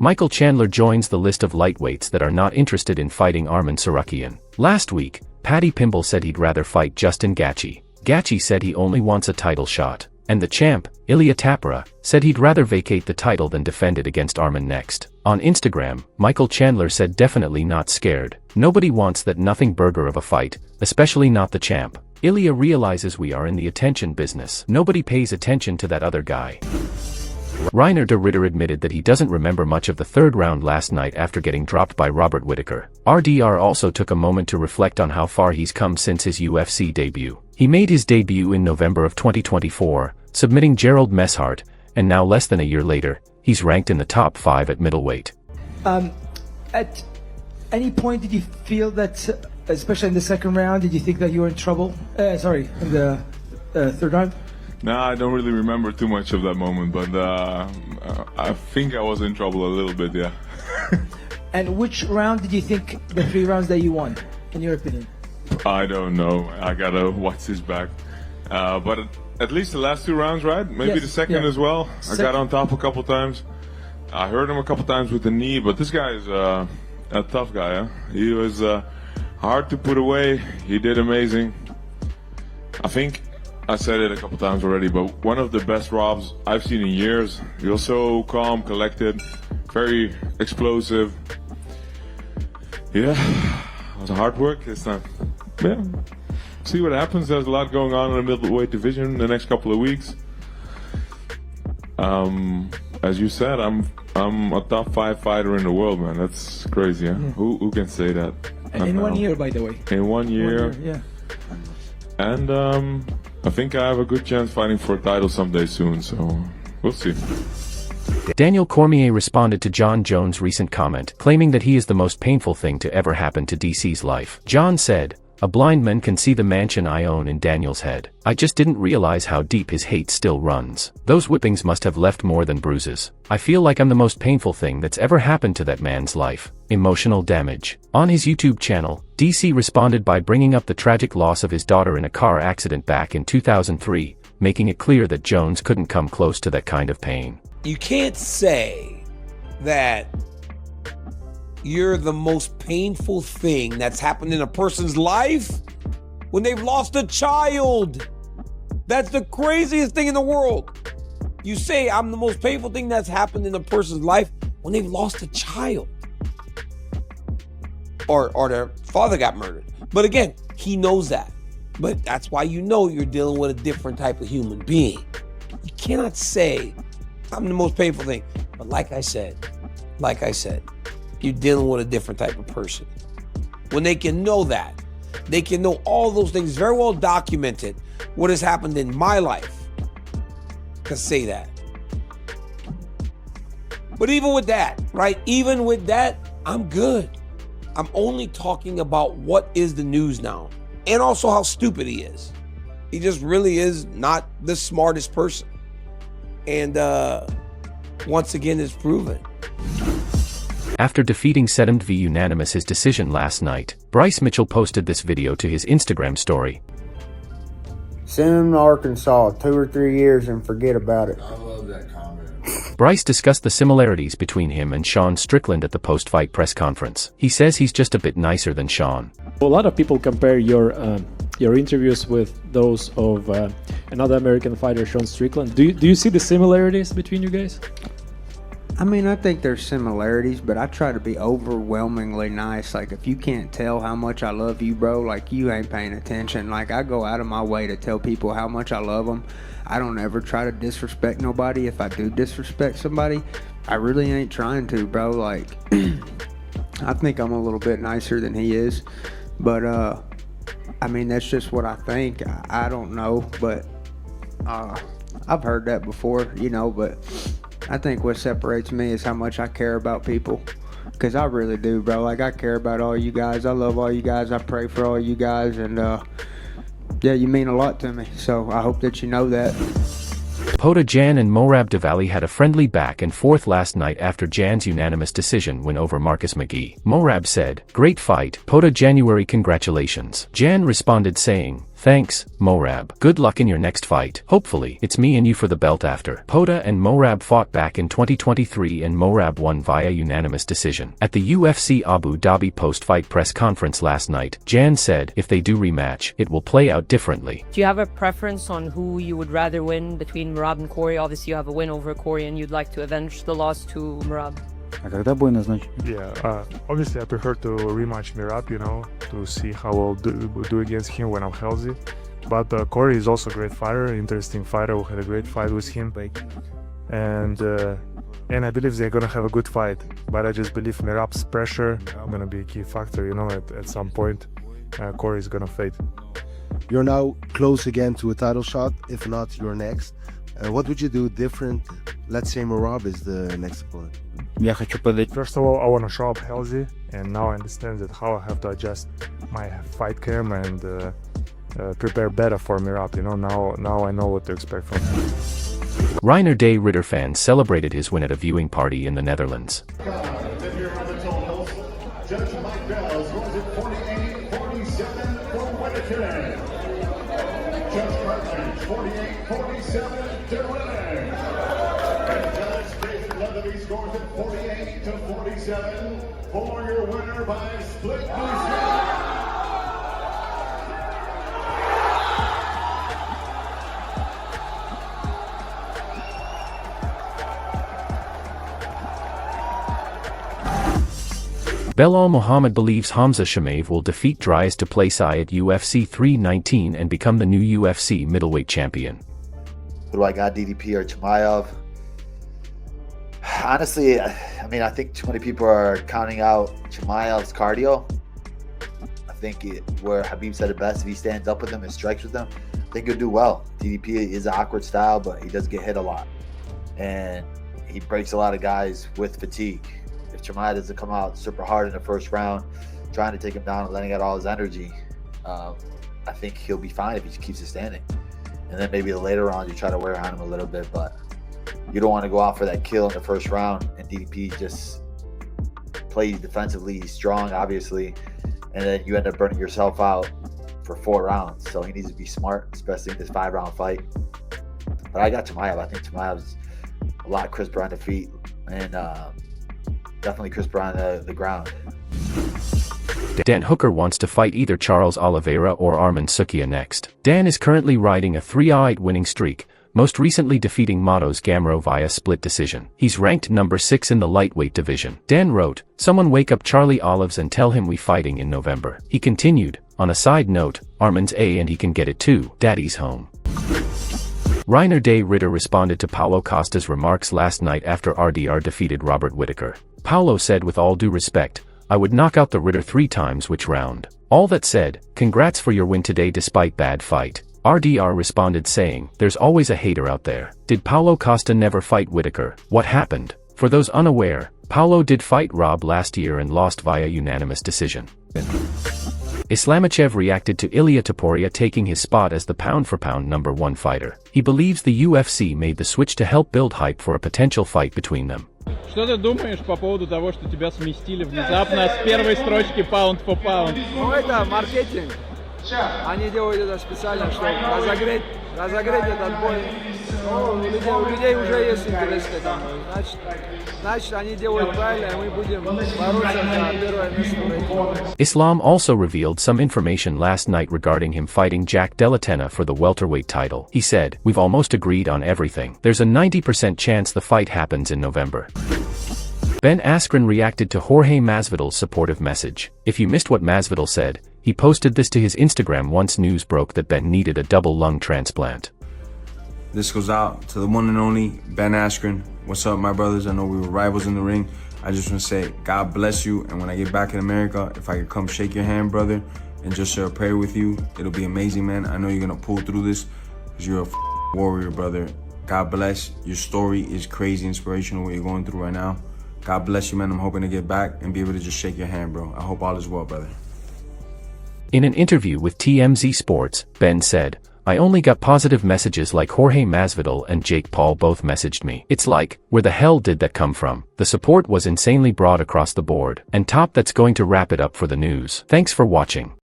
Michael Chandler joins the list of lightweights that are not interested in fighting Arman Tsarukyan. Last week, Paddy Pimble said he'd rather fight Justin Gaethje. Gaethje said he only wants a title shot. And the champ, Ilia Tapera, said he'd rather vacate the title than defend it against Arman next. On Instagram, Michael Chandler said definitely not scared. Nobody wants that nothing burger of a fight, especially not the champ. Ilia realizes we are in the attention business. Nobody pays attention to that other guy. Reinier De Ridder admitted that he doesn't remember much of the third round last night after getting dropped by Robert Whittaker. RDR also took a moment to reflect on how far he's come since his UFC debut. He made his debut in November of 2024, submitting Gerald Messhart, and now less than a year later, he's ranked in the top 5 at middleweight. At any point did you feel that, especially in the second round, did you think that you were in trouble? In the third round? No, I don't really remember too much of that moment, but I think I was in trouble a little bit, yeah. And which round did you think the 3 rounds that you won, in your opinion? I don't know. I gotta watch this back. But at least the last 2 rounds, right? Maybe Yes, the second yeah. as well. I got on top a couple times. I hurt him a couple times with the knee, but this guy is a tough guy, huh? He was hard to put away. He did amazing. I think I said it a couple times already, but one of the best Robs I've seen in years. He was so calm, collected, very explosive. Yeah, it was hard work this time. Yeah, see what happens. There's a lot going on in the middleweight division the next couple of weeks. As you said, I'm a top 5 fighter in the world, man. That's crazy, huh? Yeah. Who can say that? And in 1 year, by the way. In 1 year. Yeah. And I think I have a good chance fighting for a title someday soon, so we'll see. Daniel Cormier responded to John Jones' recent comment, claiming that he is the most painful thing to ever happen to DC's life. John said, "A blind man can see the mansion I own in Daniel's head. I just didn't realize how deep his hate still runs. Those whippings must have left more than bruises. I feel like I'm the most painful thing that's ever happened to that man's life. Emotional damage." On his YouTube channel, DC responded by bringing up the tragic loss of his daughter in a car accident back in 2003, making it clear that Jones couldn't come close to that kind of pain. You can't say that you're the most painful thing that's happened in a person's life when they've lost a child. That's the craziest thing in the world. You say I'm the most painful thing that's happened in a person's life when they've lost a child. Or their father got murdered. But again, he knows that. But that's why you know you're dealing with a different type of human being. You cannot say I'm the most painful thing. But like I said, you're dealing with a different type of person. When they can know that, they can know all those things, very well documented, what has happened in my life, to say that. But even with that, right? Even with that, I'm good. I'm only talking about what is the news now. And also how stupid he is. He just really is not the smartest person. And once again, it's proven. After defeating Sedem v Unanimous his decision last night, Bryce Mitchell posted this video to his Instagram story. Send him to Arkansas 2 or 3 years and forget about it. I love that comment. Bryce discussed the similarities between him and Sean Strickland at the post-fight press conference. He says he's just a bit nicer than Sean. A lot of people compare your interviews with those of another American fighter, Sean Strickland. Do you see the similarities between you guys? I mean, I think there's similarities, but I try to be overwhelmingly nice. Like, if you can't tell how much I love you, bro, like, you ain't paying attention. Like, I go out of my way to tell people how much I love them. I don't ever try to disrespect nobody. If I do disrespect somebody, I really ain't trying to, bro. Like, I think I'm a little bit nicer than he is. But, I mean, that's just what I think. I don't know, but I've heard that before, you know, but I think what separates me is how much I care about people. Because I really do, bro. Like, I care about all you guys. I love all you guys. I pray for all you guys. And, yeah, you mean a lot to me. So I hope that you know that. Pota Jan and Morab Devali had a friendly back and forth last night after Jan's unanimous decision win over Marcus McGee. Morab said, "Great fight, Pota January, congratulations." Jan responded saying, Thanks, Morab. Good luck in your next fight. Hopefully, it's me and you for the belt after. Pota and Morab fought back in 2023 and Morab won via unanimous decision. At the UFC Abu Dhabi post-fight press conference last night, Jan said if they do rematch, it will play out differently. Do you have a preference on who you would rather win between Merab and Corey? Obviously, you have a win over Corey and you'd like to avenge the loss to Merab. Yeah, obviously I prefer to rematch Merab, to see how I'll do against him when I'm healthy. But Corey is also a great fighter, interesting fighter. We had a great fight with him, and I believe they're gonna have a good fight. But I just believe Merab's pressure gonna be a key factor. At some point, Corey is gonna fade. You're now close again to a title shot. If not, you're next. What would you do different? Let's say Merab is the next opponent. First of all, I want to show up healthy, and now I understand that how I have to adjust my fight camp and prepare better for Merab. Now I know what to expect from him. Reinier De Ridder fans celebrated his win at a viewing party in the Netherlands. Judge Mike Bell scores it 48-47 for winner today. Judge Cartledge, 48-47 to winner. And Judge David Leatherby scores it 48-47 for your winner by split decision. Belal Muhammad believes Hamza Chimaev will defeat Dries du Plessis at UFC 319 and become the new UFC middleweight champion. Who do I got, DDP or Chimaev? Honestly, I think too many people are counting out Chimaev's cardio. I think where Khabib said it best, if he stands up with him and strikes with him, I think he'll do well. DDP is an awkward style, but he does get hit a lot. And he breaks a lot of guys with fatigue. If Chimaev doesn't come out super hard in the first round, trying to take him down and letting out all his energy, I think he'll be fine if he keeps it standing. And then maybe the later rounds you try to wear on him a little bit, but you don't want to go out for that kill in the first round. And DDP just plays defensively, he's strong, obviously, and then you end up burning yourself out for 4 rounds. So he needs to be smart, especially in this 5-round fight. But I got Chimaev. I think Chimaev's a lot crisper on the feet and definitely crisper on the ground. Dan Hooker wants to fight either Charles Oliveira or Arman Sukia next. Dan is currently riding a 3-8 winning streak, most recently defeating Matos Gamro via split decision. He's ranked number 6 in the lightweight division. Dan wrote, "Someone wake up Charlie Olives and tell him we fighting in November." He continued, "On a side note, Arman's A and he can get it too. Daddy's home." Reinier De Ridder responded to Paulo Costa's remarks last night after RDR defeated Robert Whittaker. Paulo said, "With all due respect, I would knock out the Ridder 3 times which round. All that said, congrats for your win today despite bad fight." RDR responded saying, "There's always a hater out there. Did Paulo Costa never fight Whittaker? What happened?" For those unaware, Paulo did fight Rob last year and lost via unanimous decision. Islam Makhachev reacted to Ilia Topuria taking his spot as the pound-for-pound number 1 fighter. He believes the UFC made the switch to help build hype for a potential fight between them. Что ты думаешь по поводу того, что тебя сместили внезапно с первой строчки pound for pound? Ну это маркетинг. Они делают это специально, чтобы разогреть этот бой. Ну, у людей уже есть интерес к этому. Значит, они делают правильно, и мы будем бороться за первое место в рейтинге. Islam also revealed some information last night regarding him fighting Jack Della Maddalena for the welterweight title. He said, "We've almost agreed on everything. There's a 90% chance the fight happens in November." Ben Askren reacted to Jorge Masvidal's supportive message. If you missed what Masvidal said, he posted this to his Instagram once news broke that Ben needed a double lung transplant. This goes out to the one and only Ben Askren. What's up, my brothers? I know we were rivals in the ring. I just want to say, God bless you. And when I get back in America, if I could come shake your hand, brother, and just share a prayer with you, it'll be amazing, man. I know you're going to pull through this because you're a warrior, brother. God bless. Your story is crazy inspirational, what you're going through right now. God bless you, man. I'm hoping to get back and be able to just shake your hand, bro. I hope all is well, brother. In an interview with TMZ Sports, Ben said, "I only got positive messages like Jorge Masvidal and Jake Paul both messaged me. It's like, where the hell did that come from? The support was insanely broad across the board. And top, that's going to wrap it up for the news. Thanks for watching."